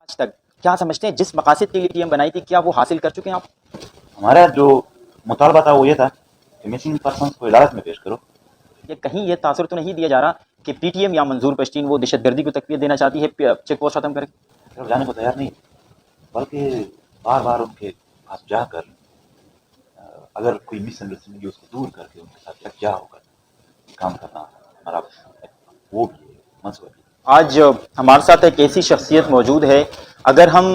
آج تک کیا سمجھتے ہیں جس مقاصد کے لیے پی ایم بنائی تھی کیا وہ حاصل کر چکے ہیں آپ؟ ہمارا جو مطالبہ تھا وہ یہ تھا کہ مسنگ پرسنس کو عدالت میں پیش کرو. یہ کہیں یہ تاثر تو نہیں دیا جا رہا کہ پی ٹی ایم یا منظور پشتین وہ دہشت گردی کو تقویت دینا چاہتی ہے چیک پوسٹ ختم کر کے؟ طرف جانے کو تیار نہیں، بلکہ بار بار ان کے پاس جا کر اگر کوئی مس انڈرسٹینڈنگ اس کو دور کر کے ان کے ساتھ یکجا ہو کر کام کرنا ہمارا وہ بھی ہے منصوبہ بھی. آج ہمارے ساتھ ایک ایسی شخصیت موجود ہے، اگر ہم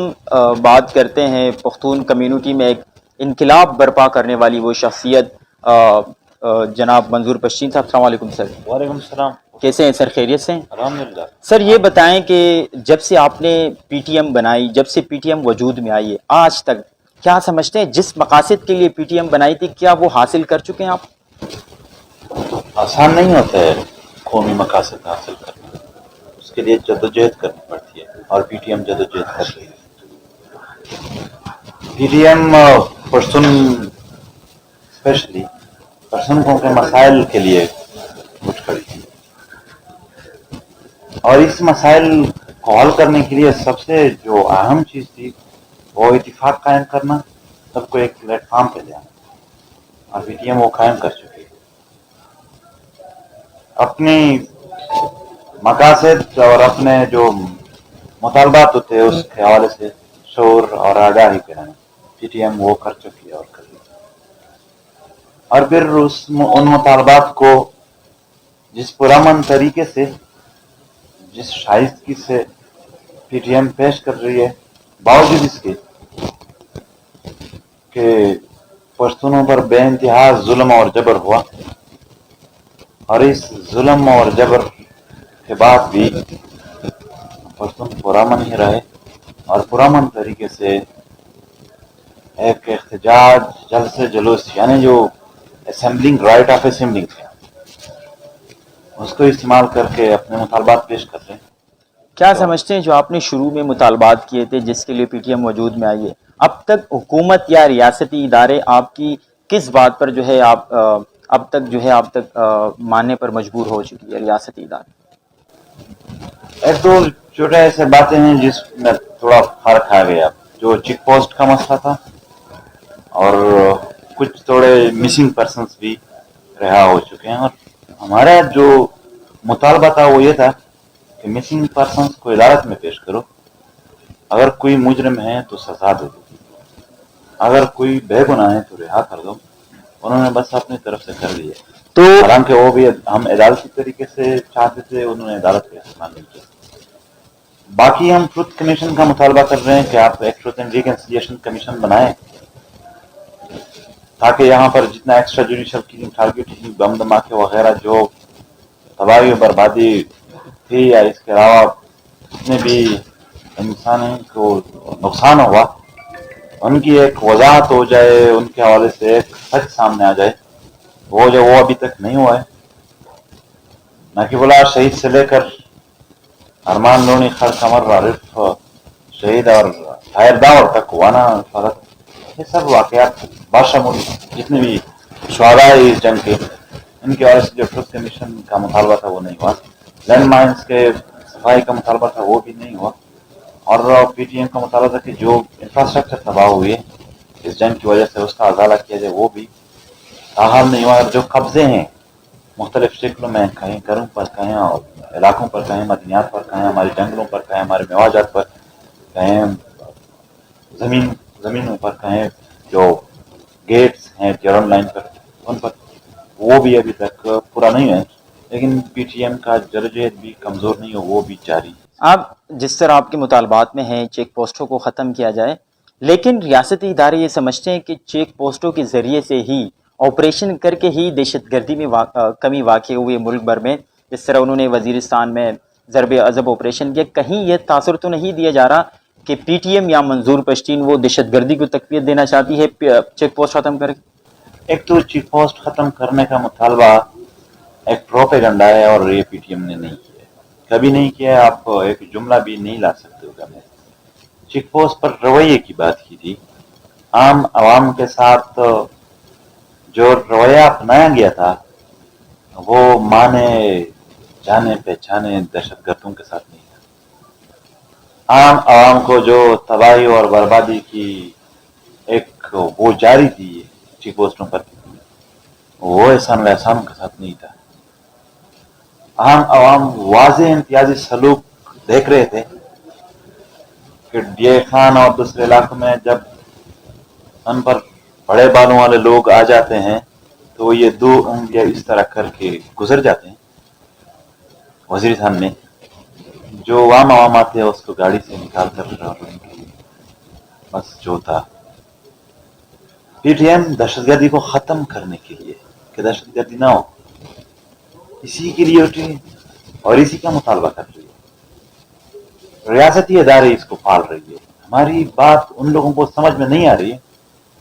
بات کرتے ہیں پختون کمیونٹی میں ایک انقلاب برپا کرنے والی وہ شخصیت جناب منظور پشتین صاحب. السلام علیکم سر. وعلیکم السلام. کیسے ہیں سر؟ خیریت سے ہیں؟ الحمدللہ. سر یہ بتائیں کہ جب سے آپ نے پی ٹی ایم بنائی، جب سے پی ٹی ایم وجود میں آئی ہے آج تک کیا سمجھتے ہیں جس مقاصد کے لیے پی ٹی ایم بنائی تھی کیا وہ حاصل کر چکے ہیں آپ؟ آسان نہیں ہوتا ہے قومی مقاصد حاصل کرنا، اس کے لیے جدوجہد کرنی پڑتی ہے اور پی ٹی ایم جدوجہد کر رہی ہے. P T M person specially پرسنوں کے مسائل کے لیے اٹھ کھڑی تھی، اور اس مسائل کو حل کرنے کے لیے سب سے جو اہم چیز تھی وہ اتفاق قائم کرنا، سب کو ایک پلیٹ فارم پہ لے آنا، اور پی ٹی ایم وہ قائم کر چکی ہے. اپنی مقاصد اور اپنے جو مطالبات ہوتے ہیں اس کے حوالے سے شعور اور آگاہی پھیلانا پی ٹی ایم وہ کر چکی ہے اور کر رہی ہے. اور پھر ان مطالبات کو جس پرامن طریقے سے، جس شائستگی سے پی ٹی ایم پیش کر رہی ہے، باوجود اس کے کہ پشتونوں پر بے انتہا ظلم اور جبر ہوا، اور اس ظلم اور جبر کے بعد بھی پشتون پرامن ہی رہے اور پرامن طریقے سے ایک احتجاج، جلسے جلوس، یعنی جو اسمبلنگ رائٹ آف اسمبلنگ ہے اس کو استعمال کر کے اپنے مطالبات پیش کر رہے ہیں. کیا سمجھتے ہیں جو آپ نے شروع میں مطالبات کیے تھے جس کے لیے پی ٹی ایم وجود میں آئی ہے، اب تک حکومت یا ریاستی ادارے آپ کی کس بات پر جو ہے آپ اب تک جو ہے آپ تک ماننے پر مجبور ہو چکی ہے ریاستی ادارے؟ ایک دو چھوٹے ایسے باتیں ہیں جس میں تھوڑا فرق آ گیا، جو چیک پوسٹ کا مسئلہ تھا اور کچھ تھوڑے مسنگ پرسنس بھی رہا ہو چکے ہیں. اور ہمارا جو مطالبہ تھا وہ یہ تھا کہ مسنگ پرسنس کو عدالت میں پیش کرو، اگر کوئی مجرم ہے تو سزا دے دو، اگر کوئی بے گناہ ہے تو رہا کر دو. انہوں نے بس اپنی طرف سے کر لیا، تو حالانکہ وہ بھی ہم عدالتی طریقے سے چاہتے تھے، انہوں نے عدالت کا استعمال نہیں کیا. باقی ہم ٹروتھ کمیشن کا مطالبہ کر رہے ہیں کہ آپ ایک ٹروتھ اینڈ ریکنسیلیشن کمیشن بنائیں، تاکہ یہاں پر جتنا ایکسٹرا جوڈیشل کلنگ، ٹارگیٹنگ، بم دھماکے وغیرہ جو تباہی و بربادی تھی، یا اس کے علاوہ جتنے بھی انسان کو نقصان ہوا ان کی ایک وضاحت ہو جائے، ان کے حوالے سے ایک سچ سامنے آ جائے، وہ جو وہ ابھی تک نہیں ہوا ہے. نقیب اللہ شہید سے لے کر ارمان لونی، خر قمر عارف شہید اور طاہر داور تک، وانا فرق، یہ سب واقعات باشمول جتنے بھی شہداء اس جنگ کے، ان کے حوالے سے جو ٹروتھ کمیشن کا مطالبہ تھا وہ نہیں ہوا. لینڈ مائنس کے صفائی کا مطالبہ تھا وہ بھی نہیں ہوا. اور پی ٹی ایم کا مطالبہ تھا کہ جو انفراسٹرکچر تباہ ہوئی ہے اس جنگ کی وجہ سے اس کا ازالہ کیا جائے، وہ بھی تاحال نہیں ہوا. اور جو قبضے ہیں مختلف شکلوں میں، کہیں گھروں پر، کہیں علاقوں پر، کہیں مدنیات پر، کہیں ہمارے جنگلوں پر، کہیں ہمارے میوہ پر، کہیں زمینوں پر، کہیں جو گیٹس ہیں جرن لائن پر، ان پر، وہ بھی ابھی تک پورا نہیں ہے. لیکن پی ٹی ایم کا جدوجہد بھی کمزور نہیں ہو، وہ بھی جاری. آپ جس طرح آپ کے مطالبات میں ہیں چیک پوسٹوں کو ختم کیا جائے، لیکن ریاستی ادارے یہ سمجھتے ہیں کہ چیک پوسٹوں کے ذریعے سے ہی آپریشن کر کے ہی دہشت گردی میں کمی واقع ہوئی ہے ملک بھر میں. جس طرح انہوں نے وزیرستان میں ضرب عضب آپریشن کیا، کہیں یہ تاثر تو نہیں دیا جا رہا کہ پی ٹی ایم یا منظور پشتین وہ دہشت گردی کو تقویت دینا چاہتی ہے چیک پوسٹ ختم کر کے؟ ایک تو چیک پوسٹ ختم کرنے کا مطالبہ ایک پروپیگنڈا ہے، اور یہ پی ٹی ایم نے نہیں کیا، کبھی نہیں کیا. آپ ایک جملہ بھی نہیں لا سکتے ہو. چیک پوسٹ پر رویے کی بات کی تھی، عام عوام کے ساتھ جو رویہ اپنایا گیا تھا وہ مانے جانے پہچانے دہشت گردوں کے ساتھ نہیں تھا. عام عوام کو جو تباہی اور بربادی کی ایک وہ جاری تھی چیک پوسٹوں پر، وہ احسان احسان کے ساتھ نہیں تھا. عام عوام واضح امتیازی سلوک دیکھ رہے تھے کہ ڈی خان اور دوسرے علاقوں میں جب ان پر بڑے بالوں والے لوگ آ جاتے ہیں تو یہ 2 انگلیاں اس طرح کر کے گزر جاتے ہیں. وزیرستان میں جو عام عوام آتے ہیں اس کو گاڑی سے نکال کر ان کی بس جو تھا پی ٹی ایم دہشت گردی کو ختم کرنے کے لیے کہ دہشت گردی نہ ہو، اسی کے لیے اٹھی اور اسی کا مطالبہ کر رہی ہے. ریاستی ادارے اس کو پال رہی ہے. ہماری بات ان لوگوں کو سمجھ میں نہیں آ رہی ہے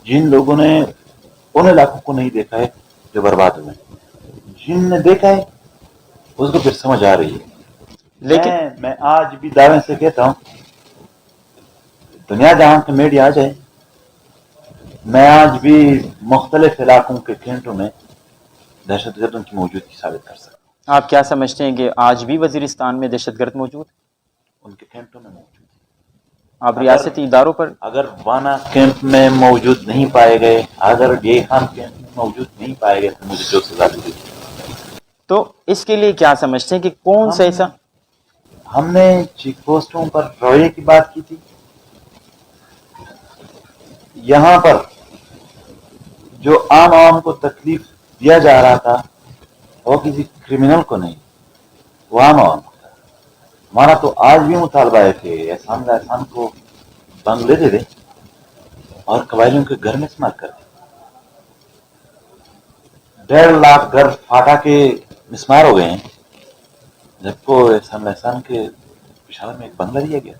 جن لوگوں نے ان علاقوں کو نہیں دیکھا ہے جو برباد ہوئے ہیں. جن نے دیکھا ہے اس کو پھر سمجھ آ رہی ہے. لیکن میں آج بھی دعوے سے کہتا ہوں دنیا جہاں کے میڈیا آ جائے، میں آج بھی مختلف علاقوں کے کینٹوں میں دہشت گردوں کی موجودگی ثابت کر سکتا ہوں. آپ کیا سمجھتے ہیں کہ آج بھی وزیرستان میں دہشت گرد موجود؟ ان کے کینٹوں میں موجود ہے. آپ ریاستی اداروں پر اگر وانا کیمپ میں موجود نہیں پائے گئے، اگر ڈی خان کیمپ میں موجود نہیں پائے گئے تو مجھے جو سزا دی. تو اس کے لیے کیا سمجھتے ہیں کہ کون سا ایسا؟ ہم نے چیک پوسٹوں پر رویے کی بات کی تھی. یہاں پر جو عام عوام کو تکلیف دیا جا رہا تھا وہ کسی کرمنل کو نہیں، وہ عام عوام کو تھا. ہمارا تو آج بھی مطالبہ ہے کہ احسان کو بنگلے دے دیں اور قبائلیوں کے گھر میں استعمال کر دیں. 1.5 لاکھ گھر فاٹا کے مسمار ہو گئے ہیں جب کو احسان کے پشاور میں ایک بنگلہ دیا گیا.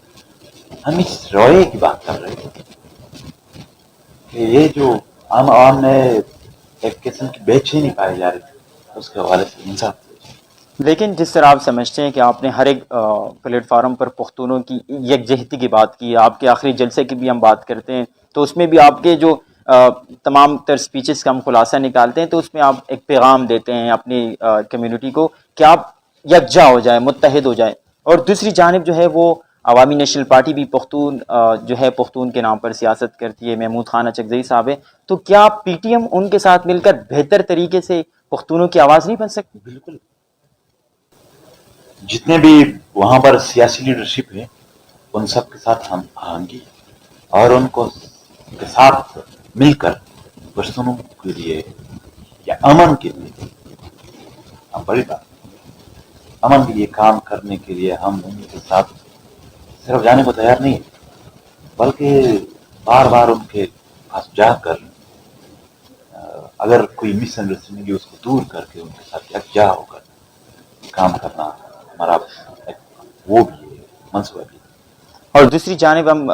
ہم اس رویے کی بات کر رہے ہیں کہ یہ جو عام عوام میں ایک قسم کی بے چینی پائی جا رہی تھی اس کے حوالے سے انصاف. لیکن جس طرح آپ سمجھتے ہیں کہ آپ نے ہر ایک پلیٹ فارم پر پختونوں کی یکجہتی کی بات کی، آپ کے آخری جلسے کی بھی ہم بات کرتے ہیں تو اس میں بھی آپ کے جو تمام تر سپیچز کا ہم خلاصہ نکالتے ہیں تو اس میں آپ ایک پیغام دیتے ہیں اپنی کمیونٹی کو کہ آپ یکجا ہو جائیں، متحد ہو جائیں. اور دوسری جانب جو ہے وہ عوامی نیشنل پارٹی بھی پختون جو ہے پختون کے نام پر سیاست کرتی ہے، محمود خان اچکزئی صاحب ہے. تو کیا پی ٹی ایم ان کے ساتھ مل کر بہتر طریقے سے پختونوں کی آواز نہیں بن سکتی؟ بالکل. جتنے بھی وہاں پر سیاسی لیڈرشپ ہے ان سب کے ساتھ ہم آہنگی اور ان کو کے ساتھ مل کر پشتونوں کے لیے یا امن کے لیے ہم بڑی بات امن کے لیے کام کرنے کے لیے ہم ان کے ساتھ صرف جانے کو تیار نہیں بلکہ بار بار ان کے پاس جا کر اگر کوئی مس انڈرسٹینڈنگ ہے اس کو دور کر کے ان کے ساتھ یکجا ہو کر کام کرنا ہمارا وہ بھی ہے، منصوبہ بھی. اور دوسری جانب ہم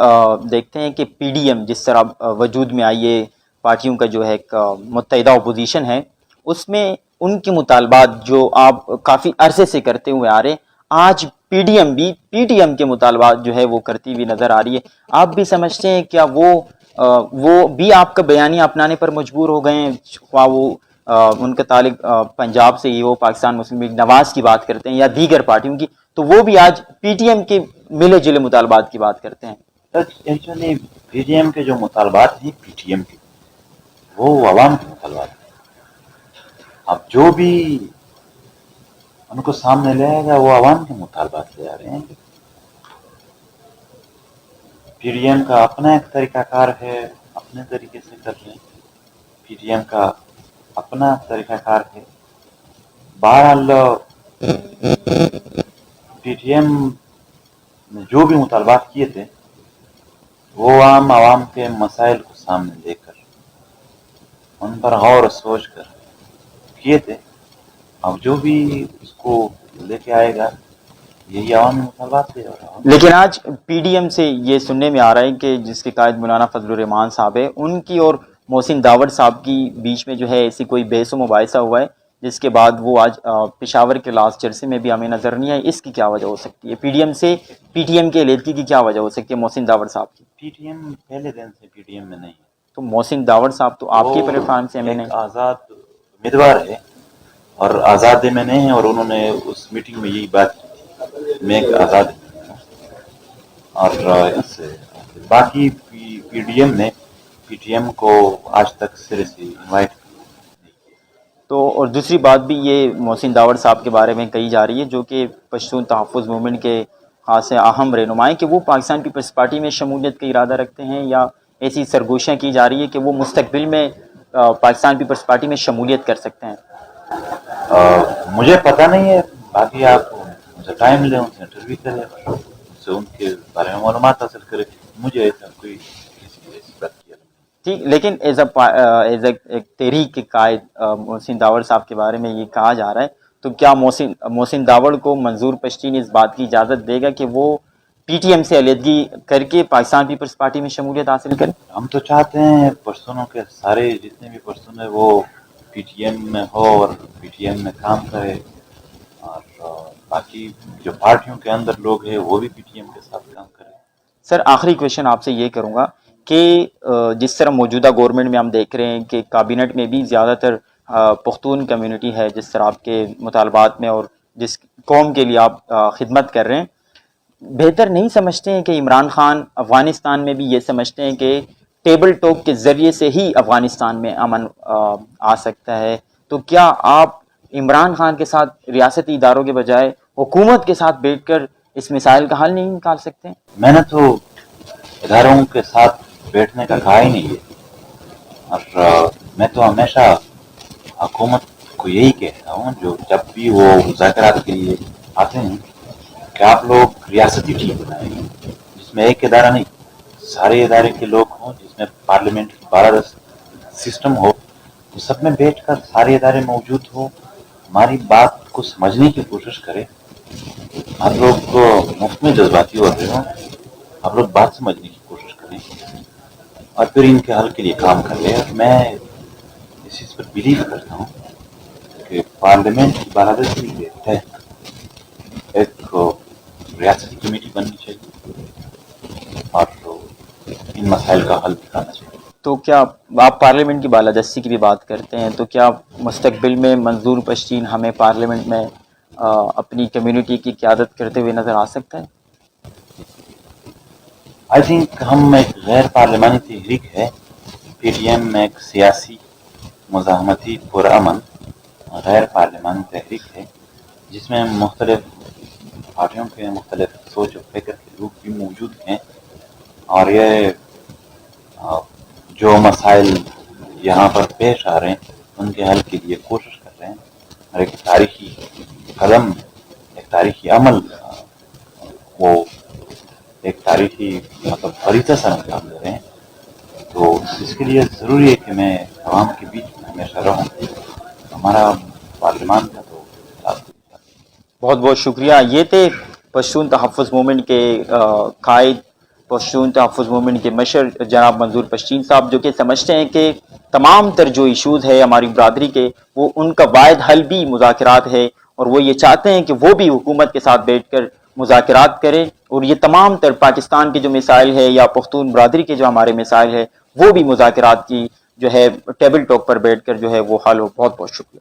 دیکھتے ہیں کہ پی ڈی ایم جس طرح وجود میں آئی ہے، پارٹیوں کا جو ہے ایک متحدہ اپوزیشن ہے، اس میں ان کے مطالبات جو آپ کافی عرصے سے کرتے ہوئے آ رہے ہیں، آج پی ڈی ایم بھی پی ٹی ایم کے مطالبات جو ہے وہ کرتی ہوئی نظر آ رہی ہے. آپ بھی سمجھتے ہیں کیا وہ بھی آپ کا بیانیہ اپنانے پر مجبور ہو گئے ہیں، خواہ وہ ان کا تعلق پنجاب سے ہی ہو، پاکستان مسلم لیگ نواز کی بات کرتے ہیں یا دیگر پارٹیوں کی، تو وہ بھی آج پی ٹی ایم کے ملے جلے مطالبات کی بات کرتے ہیں؟ ایکچولی پی ٹی ایم کے جو مطالبات ہیں پی ٹی ایم کے وہ عوام کے مطالبات ہیں. اب جو بھی ان کو سامنے لے آئے گا وہ عوام کے مطالبات لے آ رہے ہیں. پی ڈی ایم کا اپنا ایک طریقہ کار ہے، اپنے طریقے سے کر رہے ہیں. پی ڈی ایم کا اپنا طریقہ کار ہے. بہرحال پی ٹی ایم نے جو بھی مطالبات کیے تھے وہ عام عوام کے مسائل کو سامنے لے کر ان پر غور و سوچ کر کیے تھے. اب جو بھی اس کو لے کے آئے گا یہی عوامی مطالبات سے. لیکن آج پی ڈی ایم سے یہ سننے میں آ رہا ہے کہ جس کے قائد مولانا فضل الرحمان صاحب ہے، ان کی اور محسن داوڑ صاحب کی بیچ میں جو ہے ایسی کوئی بحث و مباحثہ ہوا ہے جس کے بعد وہ آج پشاور کے لاسٹ جلسے میں بھی ہمیں نظر نہیں آئی. اس کی کیا وجہ ہو سکتی ہے؟ پی ڈی ایم سے پی ٹی ایم کے علیحدگی کی کیا وجہ ہو سکتی ہے محسن داوڑ صاحب کی؟ پی ٹی ایم پہلے دن سے پی ٹی ایم میں نہیں ہے. تو محسن داوڑ صاحب تو آپ کے پلیٹ فارم سے ہمیں ایک نہیں. آزاد امیدوار ہے اور آزاد میں نہیں ہے، اور انہوں نے اس میٹنگ میں یہی بات کی میں ایک آزاد اور اس سے باقی پی ڈی ایم نے پی ٹی ایم کو آج تک سرے سے انوائٹ تو اور دوسری بات بھی یہ محسن داوڑ صاحب کے بارے میں کہی جا رہی ہے جو کہ پشتون تحفظ موومنٹ کے خاص اہم رہنما ہیں کہ وہ پاکستان پیپلز پارٹی میں شمولیت کا ارادہ رکھتے ہیں، یا ایسی سرگوشیاں کی جا رہی ہے کہ وہ مستقبل میں پاکستان پیپلز پارٹی میں شمولیت کر سکتے ہیں؟ مجھے پتہ نہیں ہے، باقی آپ ان سے ٹائم لیں، ان سے انٹرویو کریں، ان سے ان کے بارے میں معلومات حاصل کریں. مجھے ایسا کوئی ایسی بات کیا ٹھیک، لیکن ایز اے تحریک کے قائد محسن داوڑ صاحب کے بارے میں یہ کہا جا رہا ہے، تو کیا محسن داوڑ کو منظور پشتین اس بات کی اجازت دے گا کہ وہ پی ٹی ایم سے علیحدگی کر کے پاکستان پیپلز پارٹی میں شمولیت حاصل کریں؟ ہم تو چاہتے ہیں پشتونوں کے سارے جتنے بھی پشتون ہیں وہ پی ٹی ایم میں ہو اور پی ٹی ایم میں کام کرے، اور باقی جو پارٹیوں کے اندر لوگ ہیں وہ بھی پی ٹی ایم کے ساتھ کام کرے. سر آخری کویشچن آپ سے یہ کروں گا کہ جس طرح موجودہ گورنمنٹ میں ہم دیکھ رہے ہیں کہ کابینٹ میں بھی زیادہ تر پختون کمیونٹی ہے، جس طرح آپ کے مطالبات میں اور جس قوم کے لیے آپ خدمت کر رہے ہیں، بہتر نہیں سمجھتے ہیں کہ عمران خان افغانستان میں بھی یہ سمجھتے ہیں کہ ٹیبل ٹاک کے ذریعے سے ہی افغانستان میں امن آ سکتا ہے؟ تو کیا آپ عمران خان کے ساتھ ریاستی اداروں کے بجائے حکومت کے ساتھ بیٹھ کر اس مسائل کا حل نہیں نکال سکتے؟ میں نے تو اداروں کے ساتھ بیٹھنے کا کہا ہی نہیں ہے، اور میں تو ہمیشہ حکومت کو یہی کہتا ہوں جو جب بھی وہ مذاکرات کے لیے آتے ہیں کہ آپ لوگ ریاستی ٹیم بنائیں جس میں ایک ادارہ نہیں سارے ادارے کے لوگ ہوں، جس میں پارلیمنٹ کی 12 سسٹم ہو، تو سب میں بیٹھ کر سارے ادارے موجود ہو، ہماری بات کو سمجھنے کی کوشش کرے. آپ لوگ مفت میں جذباتی ہو رہے ہو، آپ لوگ بات سمجھنے کی کوشش کریں اور پھر ان کے حل کے لیے کام کر لیں. اور میں اس چیز پر بلیو کرتا ہوں کہ پارلیمنٹ کی بالادستی کے تحت ایک ریاستی کمیٹی بننی چاہیے اور ان مسائل کا حل نکالنا چاہیے. تو کیا آپ پارلیمنٹ کی بالادستی کی بھی بات کرتے ہیں، تو کیا مستقبل میں منظور پشتین ہمیں پارلیمنٹ میں اپنی کمیونٹی کی قیادت کرتے ہوئے نظر آ سکتا ہے؟ آئی تھنک ہم ایک غیر پارلیمانی تحریک ہے. پی ٹی ایم میں ایک سیاسی مزاحمتی پرامن غیر پارلیمانی تحریک ہے جس میں مختلف پارٹیوں کے مختلف سوچ و فکر کے لوگ بھی موجود ہیں، اور یہ جو مسائل یہاں پر پیش آ رہے ہیں ان کے حل کے لیے کوشش کر رہے ہیں، اور ایک تاریخی قدم، ایک تاریخی عمل، وہ ایک تاریخی فریضہ سر انجام دے رہے ہیں. تو اس کے لیے ضروری ہے کہ میں عوام کے بیچ میں ہمیشہ رہوں. ہمارا پارلیمان کا تو بہت بہت شکریہ. یہ تھے پشتون تحفظ موومنٹ کے قائد، پشتون تحفظ موومنٹ کے مشر جناب منظور پشتین صاحب، جو کہ سمجھتے ہیں کہ تمام تر جو ایشوز ہے ہماری برادری کے، وہ ان کا واحد حل بھی مذاکرات ہے، اور وہ یہ چاہتے ہیں کہ وہ بھی حکومت کے ساتھ بیٹھ کر مذاکرات کریں، اور یہ تمام تر پاکستان کے جو مسائل ہے یا پختون برادری کے جو ہمارے مسائل ہے وہ بھی مذاکرات کی جو ہے ٹیبل ٹاک پر بیٹھ کر جو ہے وہ حل ہو. بہت بہت شکریہ.